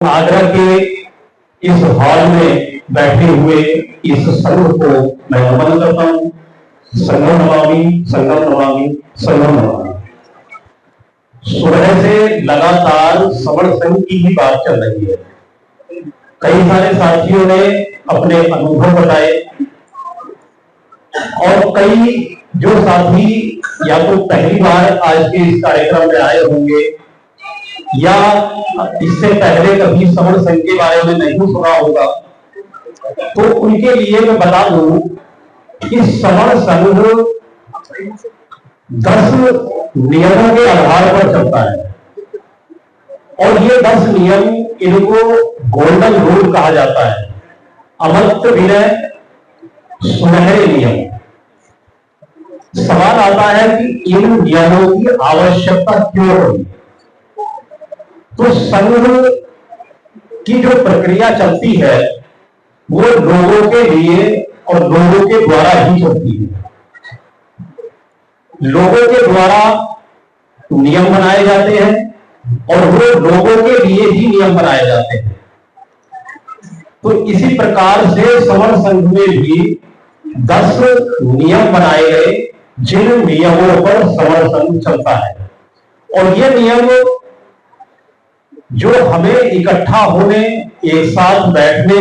आगरा के इस हॉल में बैठे हुए इस संघ को मैं नमन करता हूं। संगम नमामि, संगम नमामि, संगम नमामि। सुबह से लगातार सवर्ण संघ की ही बात चल रही है। कई सारे साथियों ने अपने अनुभव बताए और कई जो साथी या तो पहली बार आज के इस कार्यक्रम में आए होंगे या इससे पहले कभी सवर्ण संघ के बारे में नहीं सुना होगा, तो उनके लिए मैं बता दूं कि सवर्ण संघ 10 नियमों के आधार पर चलता है और ये 10 नियम, इनको गोल्डन रूल कहा जाता है। अमर्त्य विनय, सुनहरे नियम। सवाल आता है कि इन नियमों की आवश्यकता क्यों होगी। तो संघ की जो प्रक्रिया चलती है वो लोगों के लिए और लोगों के द्वारा ही चलती है। लोगों के द्वारा नियम बनाए जाते हैं और वो लोगों के लिए ही नियम बनाए जाते हैं। तो इसी प्रकार से सवर्ण संघ में भी 10 नियम बनाए गए, जिन नियमों पर सवर्ण संघ चलता है। और ये नियम जो हमें इकट्ठा होने, एक साथ बैठने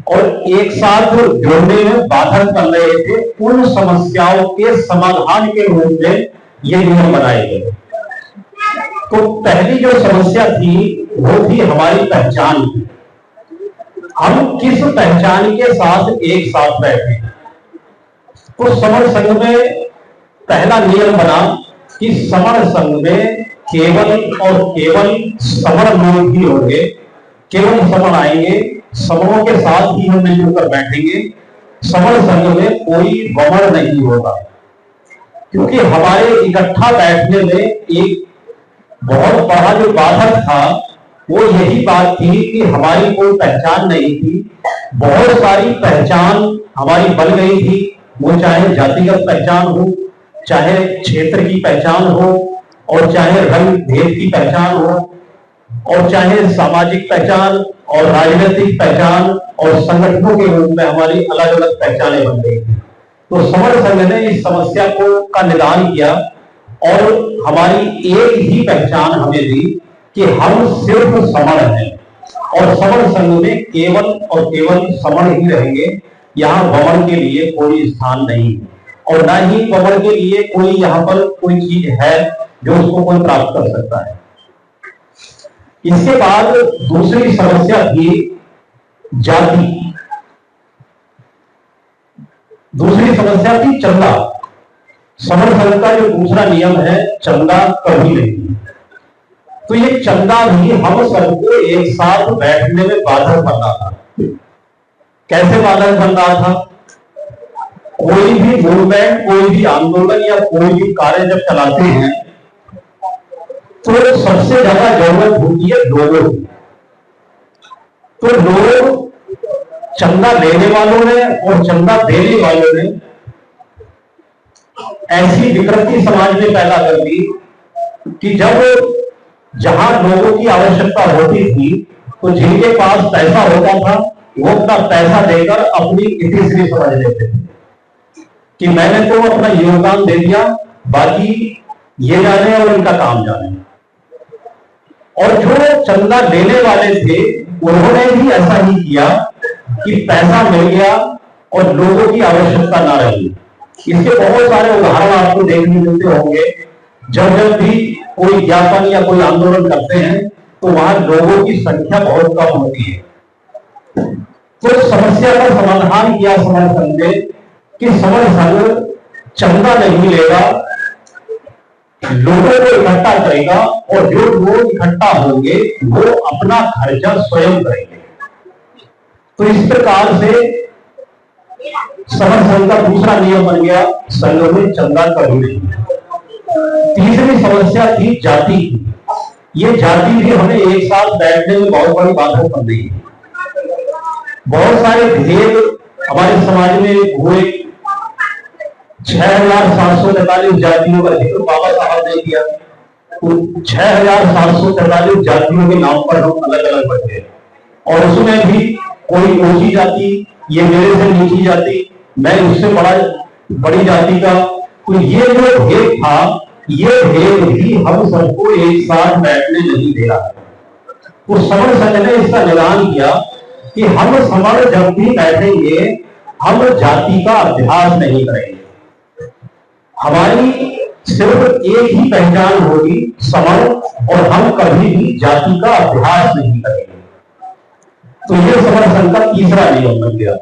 और एक साथ जुड़ने में बाधक कर रहे थे, उन समस्याओं के समाधान के रूप में ये नियम बनाए गए। तो पहली जो समस्या थी वो थी हमारी पहचान की। हम किस पहचान के साथ एक साथ बैठे। तो सवर्ण संघ में पहला नियम बना कि सवर्ण संघ में केवल और केवल सवर्ण लोग ही होंगे, केवल सवर्ण आएंगे, सवर्णों के साथ ही हम मिलजुल कर बैठेंगे। सवर्ण संघ में कोई वर्ण नहीं होगा, क्योंकि हमारे इकट्ठा बैठने में एक बहुत बड़ा जो बाधक था वो यही बात थी कि हमारी कोई पहचान नहीं थी। बहुत सारी पहचान हमारी बन गई थी, वो चाहे जातिगत पहचान हो, चाहे क्षेत्र की पहचान हो, और चाहे रंग भेद की पहचान हो, और चाहे सामाजिक पहचान और राजनीतिक पहचान और संगठनों के रूप में हमारी अलग अलग पहचानें बन गई। तो सवर्ण संघ ने इस समस्या को का निदान किया और हमारी एक ही पहचान हमें दी कि हम सिर्फ सवर्ण हैं और सवर्ण संघ में केवल और केवल सवर्ण ही रहेंगे। यहाँ वर्ण के लिए कोई स्थान नहीं और ना ही वर्ण के लिए कोई यहाँ पर कोई चीज है जो उसको कोई प्राप्त कर सकता है। इसके बाद दूसरी समस्या थी जाति। दूसरी समस्या थी चंदा। सवर्ण संघ का जो दूसरा नियम है, चंदा कभी नहीं। तो ये चंदा भी हम सबको एक साथ बैठने में बाधक बन रहा था। कैसे बाधक बन रहा था? कोई भी मूवमेंट, कोई भी आंदोलन या कोई भी कार्य जब चलाते हैं तो सबसे ज्यादा जरूरत होती है लोगों की। तो लोग, चंदा लेने वालों ने और चंदा देने वालों ने ऐसी विकृति समाज में पैदा कर दी कि जब जहां लोगों की आवश्यकता होती थी तो जिनके पास पैसा होता था वो अपना पैसा देकर अपनी इतिश्री समझ लेते थे कि मैंने तो अपना योगदान दे दिया, बाकी ये जाने और इनका काम जाने। और जो चंदा लेने वाले थे उन्होंने भी ऐसा ही किया कि पैसा मिल गया और लोगों की आवश्यकता ना रही। इसके बहुत सारे उदाहरण आपको देखने मिलते होंगे। जब जब भी कोई ज्ञापन या कोई आंदोलन करते हैं तो वहां लोगों की संख्या बहुत कम होती है। तो समस्या का समाधान किया सवर्ण संघ ने कि सवर्ण संघ चंदा नहीं लेगा, लोगों को इकट्ठा करेगा और जो लोग इकट्ठा होंगे वो अपना खर्चा स्वयं करेंगे। तो इस प्रकार से सवर्ण संघ का दूसरा नियम बन गया, संघ में चंदा कभी नहीं। तीसरी समस्या थी जाति की। ये जाति भी हमें एक साथ बैठने में बहुत बड़ी बाधा बन रही है। बहुत सारे भेद हमारे समाज में हुए। 6743 जातियों का जिक्र बाबा साहब ने किया। 6,743 जातियों के नाम पर हम अलग अलग बटे, और उसमें भी कोई ऊंची जाति, ये मेरे से नीची जाति, मैं उससे बड़ी जाति का, तो ये जो भेद था, ये भेद भी हम सबको एक साथ बैठने नहीं दे रहा। तो समर संघ ने इसका निदान किया कि हम समर जब भी बैठेंगे, हम जाति का अभ्यास नहीं करेंगे, हमारी सिर्फ एक ही पहचान होगी, समर, और हम कभी भी जाति का अभ्यास नहीं करेंगे। तो ये समर संघ का तीसरा नियम बन गया।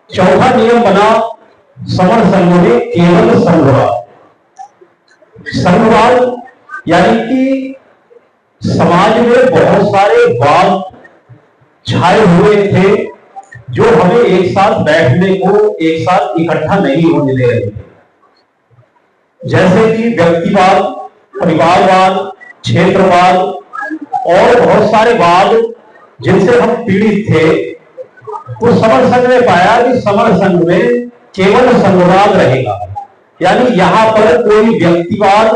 चौथा नियम बना समर संघ में केवल संघवाद। संघवाद यानी कि समाज में बहुत सारे वाद छाए हुए थे जो हमें एक साथ बैठने को, एक साथ इकट्ठा नहीं होने दे रहे थे, जैसे कि व्यक्तिवाद, परिवारवाद, क्षेत्रवाद और बहुत सारे वाद जिनसे हम पीड़ित थे। तो समर संघ ने पाया कि समर संघ में केवल संघवाद रहेगा, यानी यहां पर कोई व्यक्तिवाद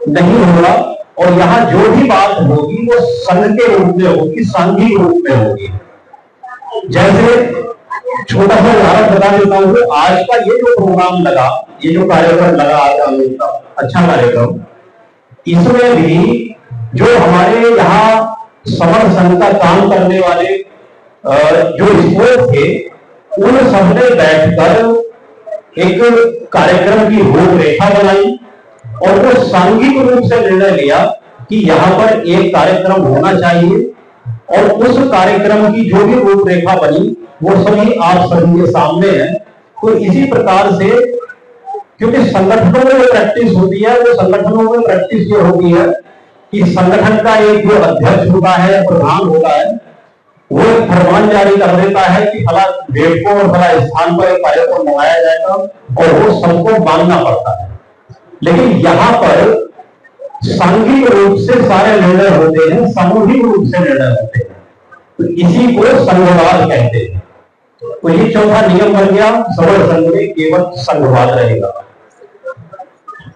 नहीं होगा, और यहां जो भी बात होगी वो संघ के रूप में होगी, सांघिक रूप में होगी। जैसे छोटा सा उदाहरण बता देता हूं, आज का ये जो प्रोग्राम लगा, ये जो कार्यक्रम लगा आज का अच्छा कार्यक्रम, इसमें भी जो हमारे यहाँ समर संघ का काम करने वाले जो स्पोर्ट थे, उन सबने बैठकर एक कार्यक्रम की रूपरेखा बनाई, और वो सांघिक रूप से निर्णय लिया कि यहाँ पर एक कार्यक्रम होना चाहिए, और उस कार्यक्रम की जो भी रूपरेखा बनी वो सभी आप सभी के सामने है। तो इसी प्रकार से, क्योंकि संगठनों में प्रैक्टिस होती है, वो संगठनों में प्रैक्टिस ये होती है कि संगठन का एक जो अध्यक्ष होता है, प्रधान होता है, वो एक फरमान जारी कर देता है कि फला डेट को और फला स्थान पर एक कार्यक्रम मनाया जाएगा, और वो सबको मानना पड़ता है। लेकिन यहाँ पर सांघिक रूप से सारे निर्णय होते हैं, सामूहिक रूप से निर्णय होते हैं, तो इसी को संघवाद कहते हैं। तो ये चौथा नियम बन गया, समर संघ में केवल संघवाद रहेगा।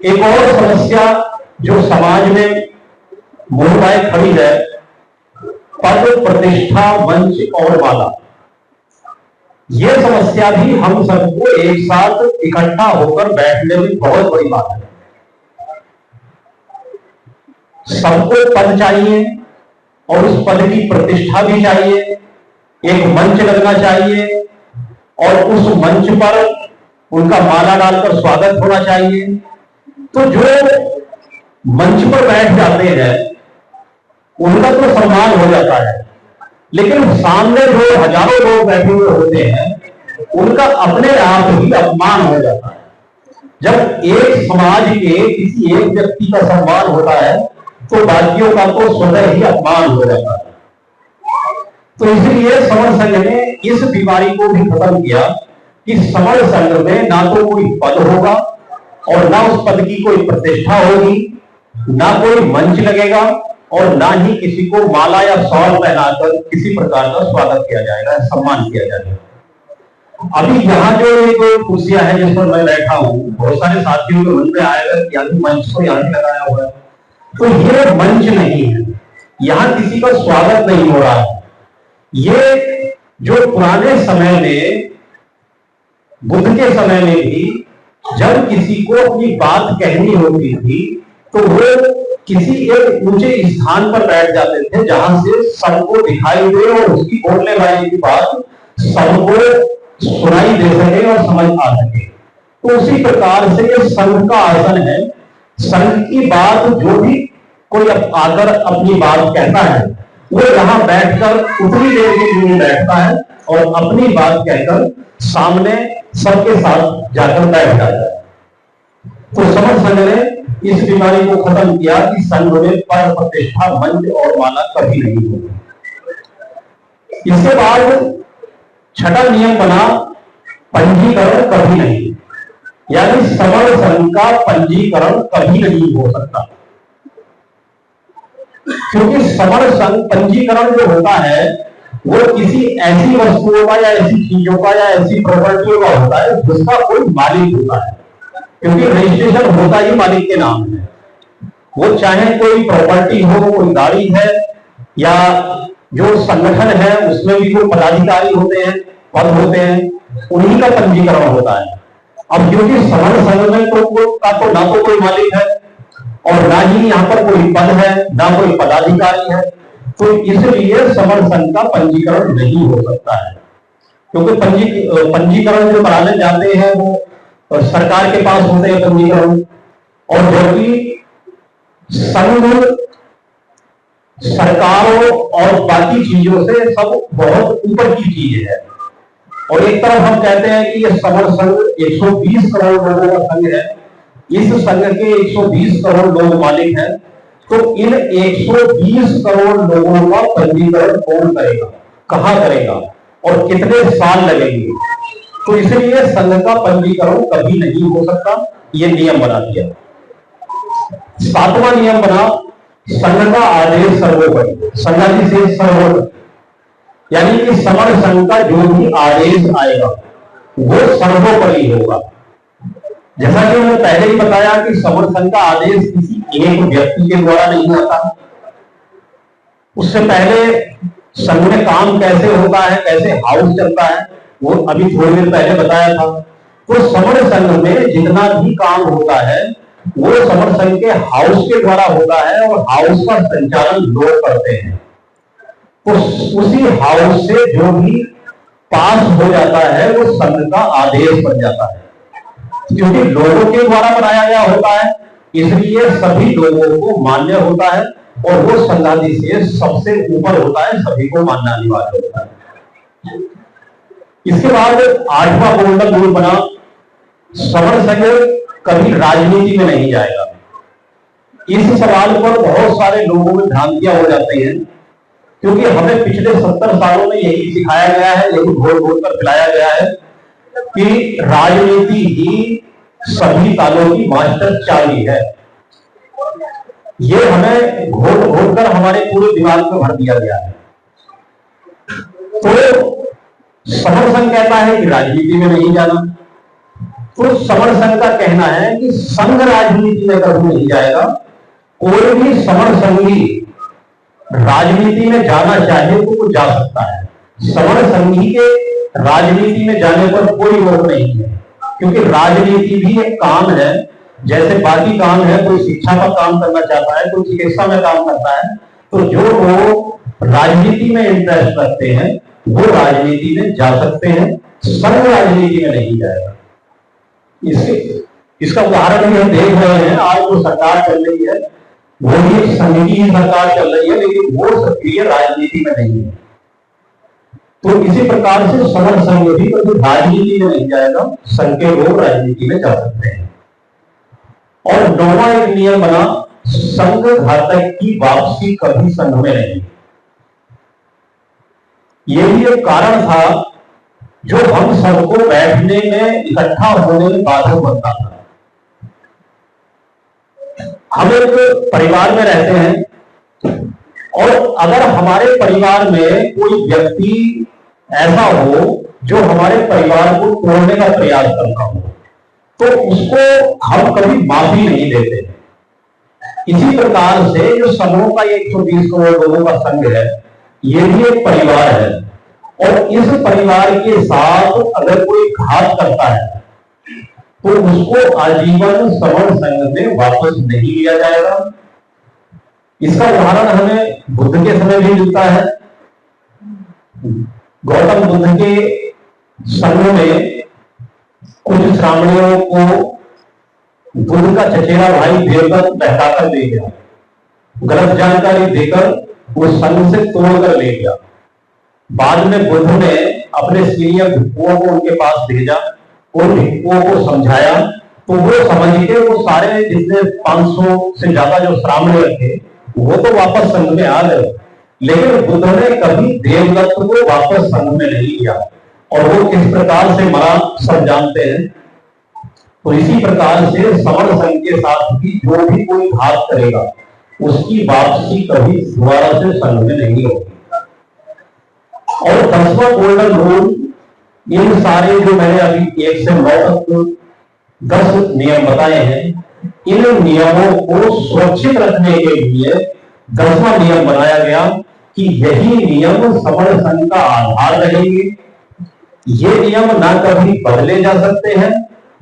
एक और समस्या जो समाज में मूलवाए खड़ी है, पद, प्रतिष्ठा, मंच और माला। यह समस्या भी हम सबको एक साथ इकट्ठा होकर बैठने में बहुत बड़ी बात है। सबको पद चाहिए, और उस पद की प्रतिष्ठा भी चाहिए, एक मंच लगना चाहिए, और उस मंच पर उनका माला डालकर स्वागत होना चाहिए। तो जो मंच पर बैठ जाते हैं उनका तो सम्मान हो जाता है, लेकिन सामने जो हजारों लोग बैठे हुए होते हैं उनका अपने आप ही अपमान हो जाता है। जब एक समाज के किसी एक व्यक्ति का सम्मान होता है तो बाकियों का तो स्वतः ही अपमान हो जाता है। तो इसलिए समर संघ ने इस बीमारी को भी खत्म किया कि समर संघ में ना तो कोई पद होगा, और ना उस पद की कोई प्रतिष्ठा होगी, ना कोई मंच लगेगा, और ना ही किसी को माला या शॉल पहनाकर किसी प्रकार का स्वागत किया जाएगा, सम्मान किया जाएगा। अभी यहाँ जो एक कुर्सियां है जिस पर मैं बैठा हूं, बहुत सारे साथियों के मन में आएगा कि यहाँ मंच को यहाँ लगाया हुआ है, तो ये मंच नहीं है, यहाँ किसी का स्वागत नहीं हो रहा है। ये जो पुराने समय में, बुद्ध के समय में भी जब किसी को अपनी बात कहनी होती थी तो वो किसी एक ऊंचे स्थान पर बैठ जाते थे जहां से सबको दिखाई दे और उसकी बोलने वाले की बात सबको सुनाई दे सके और समझ आ सके। तो उसी प्रकार से ये संघ का आसन है। संघ की बात जो भी कोई आकर अपनी बात कहता है वो यहाँ बैठकर उतनी देर के लिए बैठता है और अपनी बात कहकर सामने सबके साथ जाकर बैठ जाता है। तो समर संघ ने इस बीमारी को खत्म किया कि संघ में पद, प्रतिष्ठा, मंच और माला कभी नहीं होगी। इसके बाद छठा नियम बना पंजीकरण कभी नहीं, यानी समर संघ का पंजीकरण कभी नहीं हो सकता, क्योंकि समर संघ पंजीकरण जो होता है वो किसी ऐसी वस्तुओं का या ऐसी चीजों का या ऐसी प्रॉपर्टियों का होता है जिसका कोई मालिक होता है, क्योंकि रजिस्ट्रेशन होता ही मालिक के नाम है। वो चाहे कोई प्रॉपर्टी हो, कोई गाड़ी है, या जो संगठन है उसमें भी कोई पदाधिकारी होते हैं, पद होते हैं, उन्हीं का पंजीकरण होता है। अब क्योंकि समर संघ में तो ना तो कोई मालिक है और ना ही यहाँ पर कोई पद है, ना कोई पदाधिकारी है, तो इसलिए समर संघ का पंजीकरण नहीं हो सकता है। क्योंकि पंजीकरण जो कराने जाते हैं वो सरकार के पास होते हैं पंजीकरण, और जबकि संघ सरकारों और बाकी चीजों से सब बहुत ऊपर की चीज है। और एक तरफ हम कहते हैं कि ये समर संघ 120 करोड़ लोगों का संघ है, इस संघ के 120 करोड़ लोग मालिक हैं, तो इन 120 करोड़ लोगों का पंजीकरण कौन करेगा, कहां करेगा और कितने साल लगेंगे? तो इसलिए संघ का पंजीकरण कभी नहीं हो सकता, यह नियम बना दिया। 7वां नियम बना, संघ का आदेश सर्वोपरि, संघाधिशेष सर्वोपरि, यानी कि समर संघ का जो भी आदेश आएगा वो सर्वोपरि होगा। जैसा कि मैंने पहले ही बताया कि समर संघ का आदेश किसी एक व्यक्ति के द्वारा नहीं आता। उससे पहले संघ में काम कैसे होता है, कैसे हाउस चलता है, वो अभी थोड़ी देर पहले बताया था। तो समर संघ में जितना भी काम होता है वो समर संघ के हाउस के द्वारा होता है, और हाउस का संचालन लोग करते हैं। तो उसी हाउस से जो भी पास हो जाता है वो संघ का आदेश बन जाता है। क्योंकि लोगों के द्वारा बनाया गया होता है, इसलिए सभी लोगों को मान्य होता है, और वो संघाधिशेष सबसे ऊपर होता है, सभी को मानना अनिवार्य होता है। इसके बाद 8वां गोल्डन रूल बना, समर संघ कभी राजनीति में नहीं जाएगा। इस सवाल पर बहुत सारे लोगों में भ्रांतियां हो जाती हैं, क्योंकि हमें पिछले 70 सालों में यही सिखाया गया है, यही घोल घोल कर खिलाया गया है कि राजनीति ही सभी तालों की मास्टर चाबी है। ये हमें घोल घोल कर हमारे पूरे दिमाग में भर दिया गया है। तो समर संघ कहता है कि राजनीति में नहीं जाना, तो समर संघ का कहना है कि संघ राजनीति में कभी नहीं जाएगा। कोई भी समर संघी राजनीति में जाना चाहे तो वो जा सकता है। समर संघी के राजनीति में जाने पर कोई रोक नहीं है, क्योंकि राजनीति भी एक काम है, जैसे बाकी काम है। कोई शिक्षा पर काम करना चाहता है, कोई चिकित्सा में काम करता है, तो जो लोग राजनीति में इंटरेस्ट रखते हैं वो राजनीति में जा सकते हैं, संघ राजनीति में नहीं जाएगा। इसका उदाहरण भी हम देख रहे हैं। आज जो सरकार चल रही है वो भी संघ की सरकार चल रही है, लेकिन वो सक्रिय राजनीति में नहीं है। तो इसी प्रकार से समर संघ भी कभी राजनीति में नहीं जाएगा, संघ के लोग राजनीति में जा सकते हैं। और 9वां एक नियम बना, संघ घातक की वापसी कभी संघ में नहीं। यही एक कारण था जो हम सबको बैठने में, इकट्ठा होने में बाधक बनता था। हम एक परिवार में रहते हैं, और अगर हमारे परिवार में कोई व्यक्ति ऐसा हो जो हमारे परिवार को तोड़ने का प्रयास करता हो, तो उसको हम कभी माफी नहीं देते। इसी प्रकार से जो संघों का 120 करोड़ लोगों का संघ है, ये भी एक परिवार है, और इस परिवार के साथ अगर कोई घात करता है तो उसको आजीवन समर संघ में वापस नहीं लिया जाएगा। इसका उदाहरण हमें बुद्ध के समय भी मिलता है। गौतम बुद्ध के संघ में कुछ श्रामणियों को बुद्ध का चचेरा भाई देवदत्त बहकाकर ले गया, गलत जानकारी देकर वो संघ से तोड़कर ले गया। बाद में बुद्ध ने अपने सीनियर भिक्षुओं को उनके पास भेजा, उन भिक्षुओं को समझाया, तो वो समझ के वो सारे जितने 500 से ज्यादा जो श्रामणी थे वो तो वापस संघ में आ गए, लेकिन बुद्ध ने कभी देवदत्त को वापस संघ में नहीं लिया, और वो किस प्रकार से मरा सब जानते हैं। तो इसी प्रकार से समर संघ के साथ भी जो भी कोई घात करेगा उसकी वापसी कभी दोबारा से संघ में नहीं होगी। और 10वां गोल्डन रूल, इन सारे जो मैंने अभी 1 से 9 तक 10 नियम बताए हैं, इन नियमों को सुरक्षित रखने के लिए 10वां नियम बनाया गया कि यही नियम समर संघ का आधार रहेंगे। ये नियम ना कभी बदले जा सकते हैं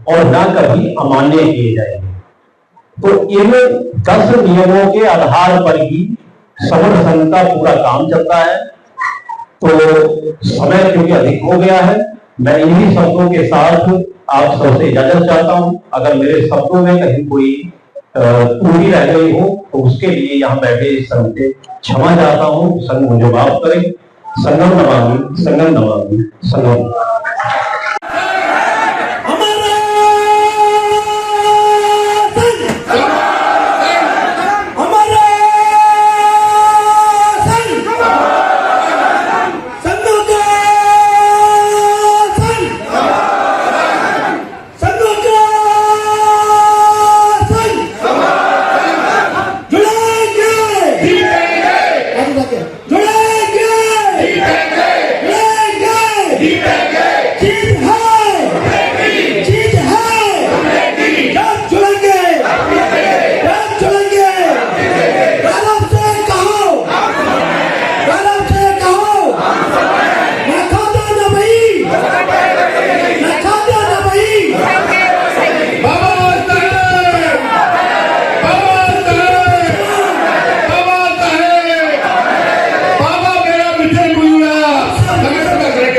और ना कभी अमान्य किए जाएंगे। तो इन 10 नियमों के आधार पर ही समर संघ का पूरा काम चलता है। तो समय क्योंकि अधिक हो गया है, मैं इन्हीं शब्दों के साथ आप सबसे इजाजत चाहता हूं। अगर मेरे शब्दों में कहीं कोई त्रुटि रह गई हो तो उसके लिए यहाँ बैठे संघ से क्षमा चाहता हूं। संघ मुझे माफ करें। संगम नमामि, संगम नमामि, संगम।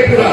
पूरा